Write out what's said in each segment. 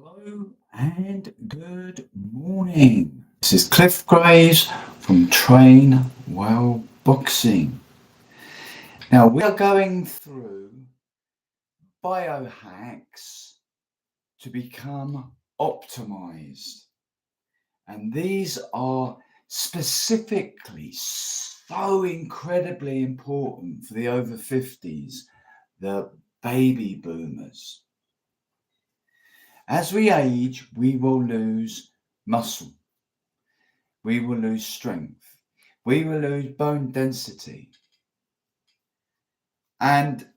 Hello and good morning. This is Cliff Graves from Train Well Boxing. Now we are going through biohacks to become optimized. And these are specifically so incredibly important for the over 50s, the baby boomers. As we age, we will lose muscle, we will lose strength, we will lose bone density. And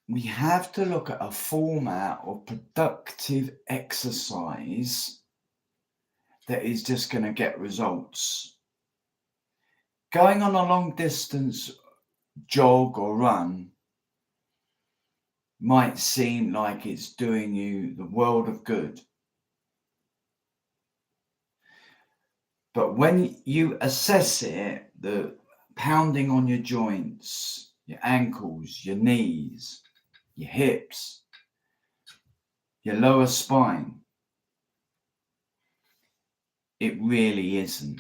we have to look at a format of productive exercise that is just going to get results. Going on a long distance jog or run might seem like it's doing you the world of good. But when you assess it, the pounding on your joints, your ankles, your knees, your hips, your lower spine, it really isn't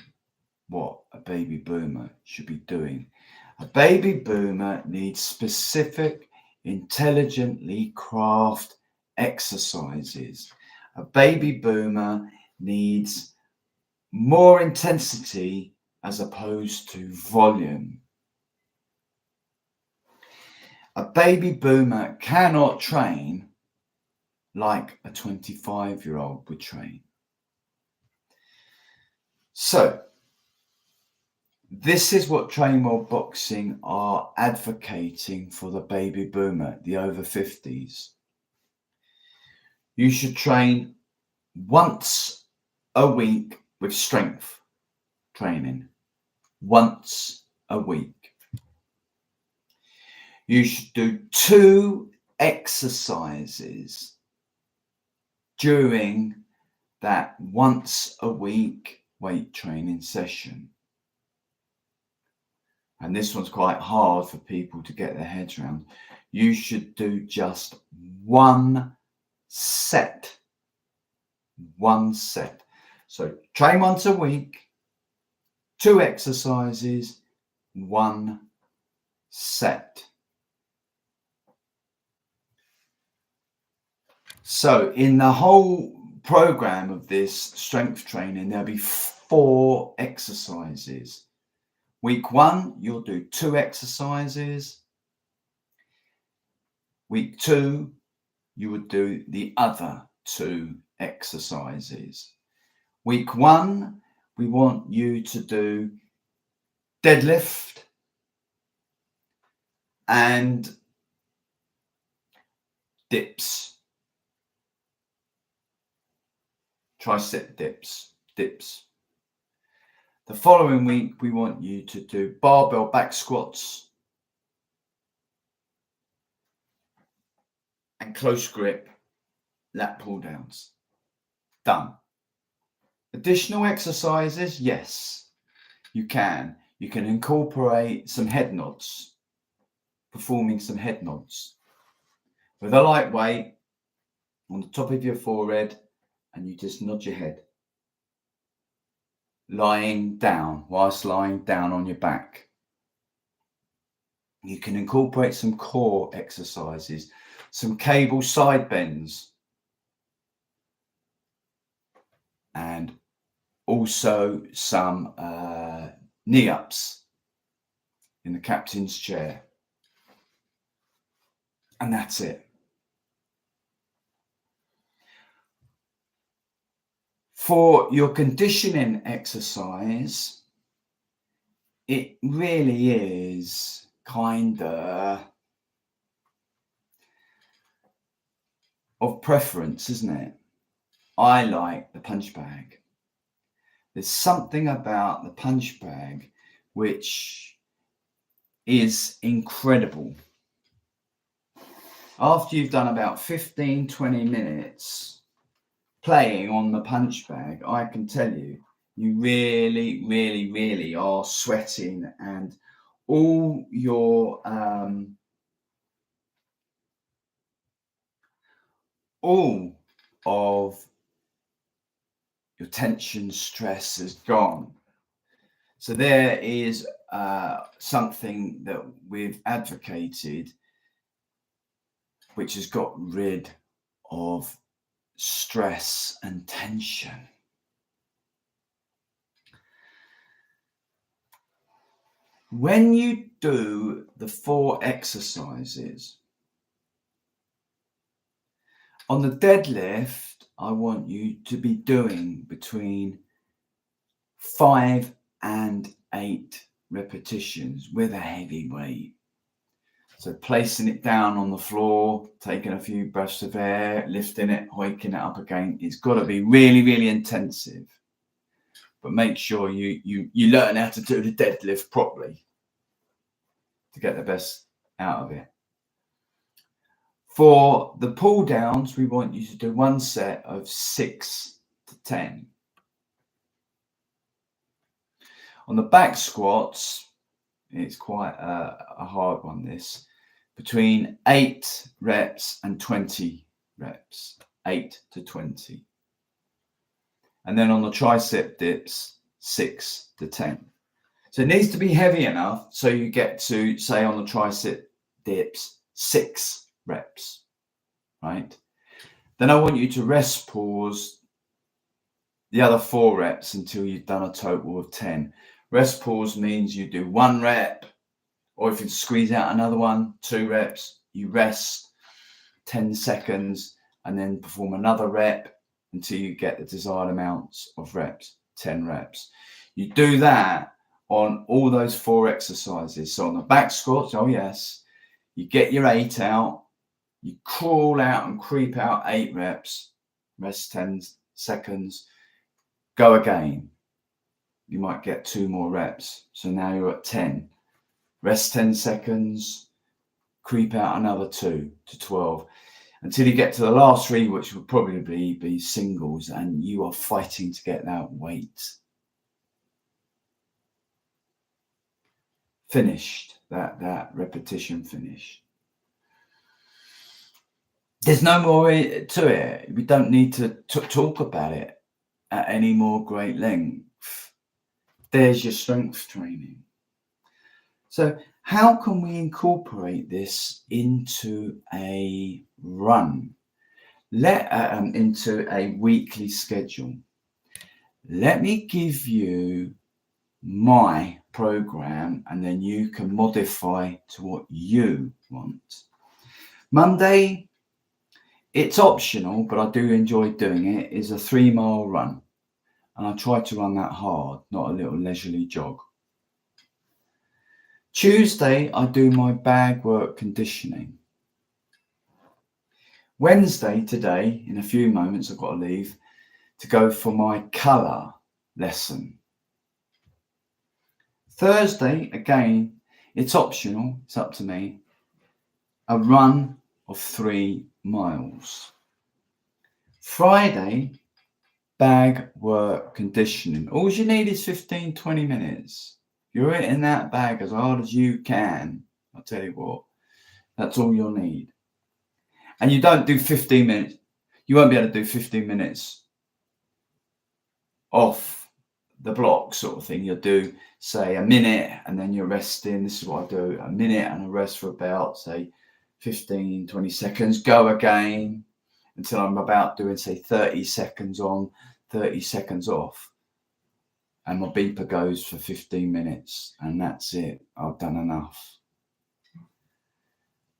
what a baby boomer should be doing. A baby boomer needs specific, intelligently crafted exercises. A baby boomer needs more intensity as opposed to volume. A baby boomer cannot train like a 25-year-old would train. So, this is what Train Well Boxing are advocating for the baby boomer, the over 50s. You should train once a week with strength training. Once a week. You should do 2 exercises during that once a week weight training session. And this one's quite hard for people to get their heads around. You should do just one set. One set. So train once a week, 2 exercises, 1 set. So in the whole program of this strength training, there'll be 4 exercises. Week 1, you'll do 2 exercises. Week 2, you would do the other 2 exercises. Week 1, we want you to do deadlift and dips. Tricep dips. The following week, we want you to do barbell back squats and close grip lat pull downs. Done. Additional exercises, yes, you can. You can incorporate some head nods, performing some head nods with a light weight on the top of your forehead, and you just nod your head. Whilst lying down on your back. You can incorporate some core exercises, some cable side bends, and also some knee ups in the captain's chair. And that's it. For your conditioning exercise, it really is kinda of preference, isn't it? I like the punch bag. There's something about the punch bag which is incredible. After you've done about 15-20 minutes playing on the punch bag, I can tell you, you really, really, really are sweating, and all your all of your tension, stress has gone. So there is something that we've advocated which has got rid of stress and tension. When you do the 4 exercises, on the deadlift, I want you to be doing between 5 and 8 repetitions with a heavy weight. So placing it down on the floor, taking a few breaths of air, lifting it, hiking it up again. It's got to be really, really intensive. But make sure you learn how to do the deadlift properly to get the best out of it. For the pull downs, we want you to do one set of 6 to 10. On the back squats, it's quite a hard one, this. Between 8 reps and 20 reps. 8 to 20. And then on the tricep dips, 6 to 10. So it needs to be heavy enough so you get to, say, on the tricep dips, 6 reps, right? Then I want you to rest pause the other 4 reps until you've done a total of 10. Rest pause means you do 1 rep, or if you squeeze out another one, 2 reps, you rest 10 seconds and then perform another rep until you get the desired amounts of reps, 10 reps. You do that on all those 4 exercises. So on the back squats, oh yes, you get your 8 out, you crawl out and creep out 8 reps, rest 10 seconds, go again. You might get 2 more reps. So now you're at 10. Rest 10 seconds, creep out another 2 to 12 until you get to the last 3, which will probably be singles, and you are fighting to get that weight. Finished, that repetition finished. There's no more to it. We don't need to talk about it at any more great length. There's your strength training. So how can we incorporate this into a run? Into a weekly schedule? Let me give you my program and then you can modify to what you want. Monday, it's optional, but I do enjoy doing it, is a 3-mile run. And I try to run that hard, not a little leisurely jog. Tuesday, I do my bag work conditioning. Wednesday, today, in a few moments, I've got to leave to go for my colour lesson. Thursday, again, it's optional, it's up to me, a run of 3 miles. Friday, bag work conditioning. All you need is 15-20 minutes. You're in that bag as hard as you can. I'll tell you what, that's all you'll need. And you don't do 15 minutes. You won't be able to do 15 minutes off the block sort of thing. You'll do, say, a minute and then you're resting. This is what I do, a minute and a rest for about, say, 15-20 seconds. Go again until I'm about doing, say, 30 seconds on, 30 seconds off. And my beeper goes for 15 minutes and that's it. I've done enough.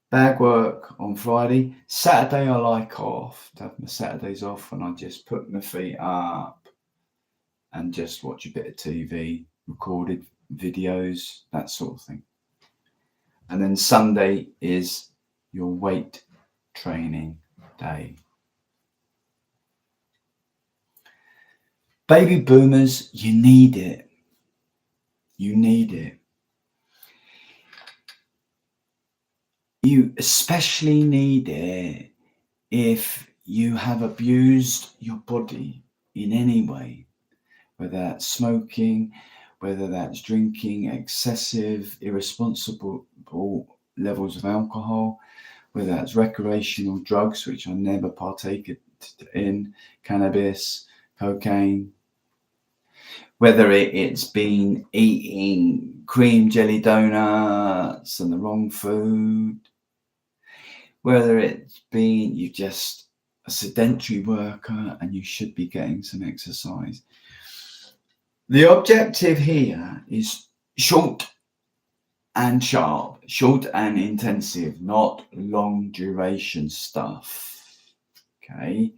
Bag work on Friday. Saturday I like off, to have my Saturdays off, and I just put my feet up and just watch a bit of TV, recorded videos, that sort of thing. And then Sunday is your weight training day. Baby boomers, you need it. You need it. You especially need it if you have abused your body in any way, whether that's smoking, whether that's drinking excessive, irresponsible levels of alcohol, whether that's recreational drugs, which I never partake in cannabis, cocaine, whether it's been eating cream jelly donuts and the wrong food, whether it's been you're just a sedentary worker and you should be getting some exercise. The objective here is short and sharp, short and intensive, not long duration stuff. Okay.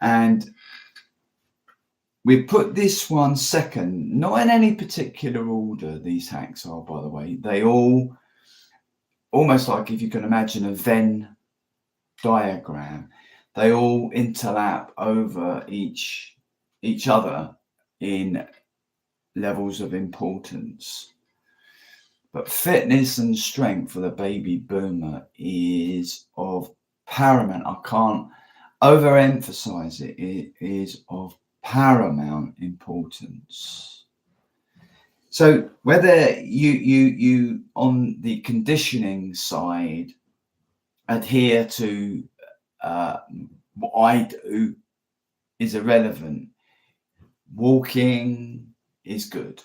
And we put this one second, not in any particular order, these hacks are, by the way. They all, almost like if you can imagine a Venn diagram, they all interlap over each other in levels of importance. But fitness and strength for the baby boomer is of paramount, I can't overemphasize it, it is of paramount importance. So whether you on the conditioning side adhere to what I do is irrelevant. Walking is good.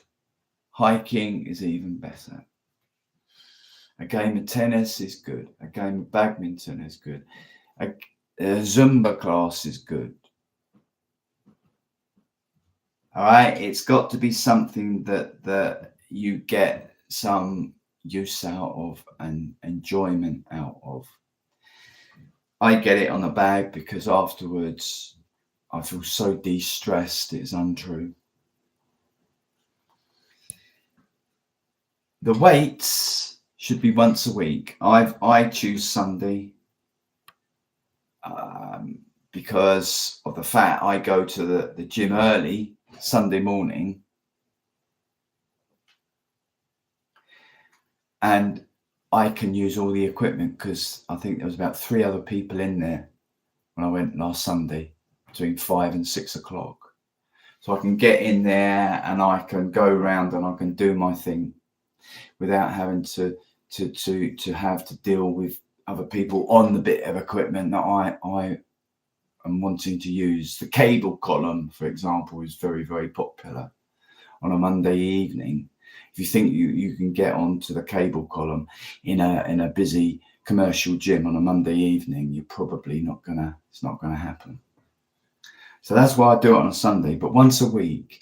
Hiking is even better. A game of tennis is good. A game of badminton is good. A Zumba class is good. All right, it's got to be something that you get some use out of and enjoyment out of. I get it on a bag because afterwards I feel so de-stressed, it's untrue. The weights should be once a week. I choose Sunday because of the fact I go to the gym early Sunday morning, and I can use all the equipment because I think there was about 3 other people in there when I went last Sunday between 5 and 6 o'clock. So I can get in there and I can go around and I can do my thing without having to have to deal with other people on the bit of equipment that I am wanting to use. The cable column, for example, is very, very popular on a Monday evening. If you think you can get onto the cable column in a busy commercial gym on a Monday evening, you're probably not gonna, it's not gonna happen. So that's why I do it on a Sunday. But once a week,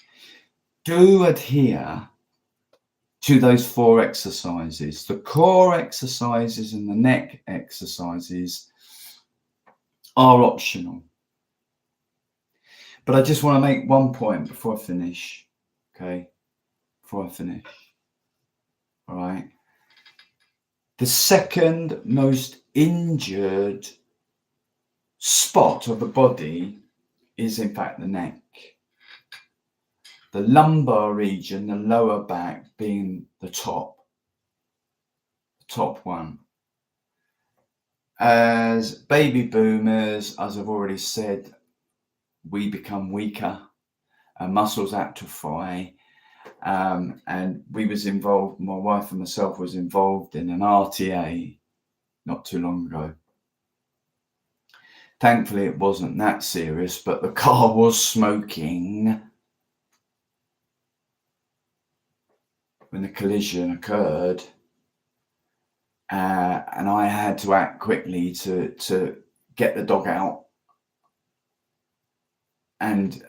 do adhere to those 4 exercises. The core exercises and the neck exercises are optional. But I just want to make one point before I finish. Okay, before I finish. All right. The second most injured spot of the body is in fact the neck. The lumbar region, the lower back being the top one. As baby boomers, as I've already said, we become weaker, our muscles atrophy, and we was involved, my wife and myself was involved in an RTA not too long ago. Thankfully it wasn't that serious, but the car was smoking when the collision occurred, and I had to act quickly to get the dog out and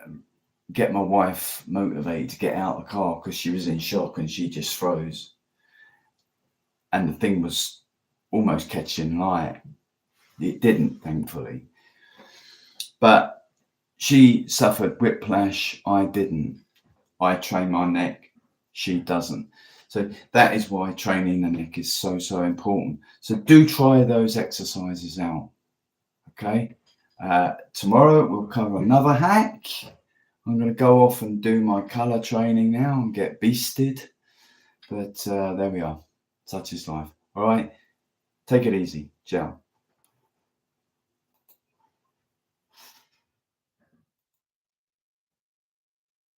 get my wife motivated to get out of the car because she was in shock and she just froze. And the thing was almost catching light. It didn't, thankfully. But she suffered whiplash. I didn't. I train my neck. She doesn't. So that is why training the neck is so, so important. So do try those exercises out. Okay. Tomorrow we'll cover another hack. I'm going to go off and do my color training now and get beasted. But there we are. Such is life. All right. Take it easy. Ciao.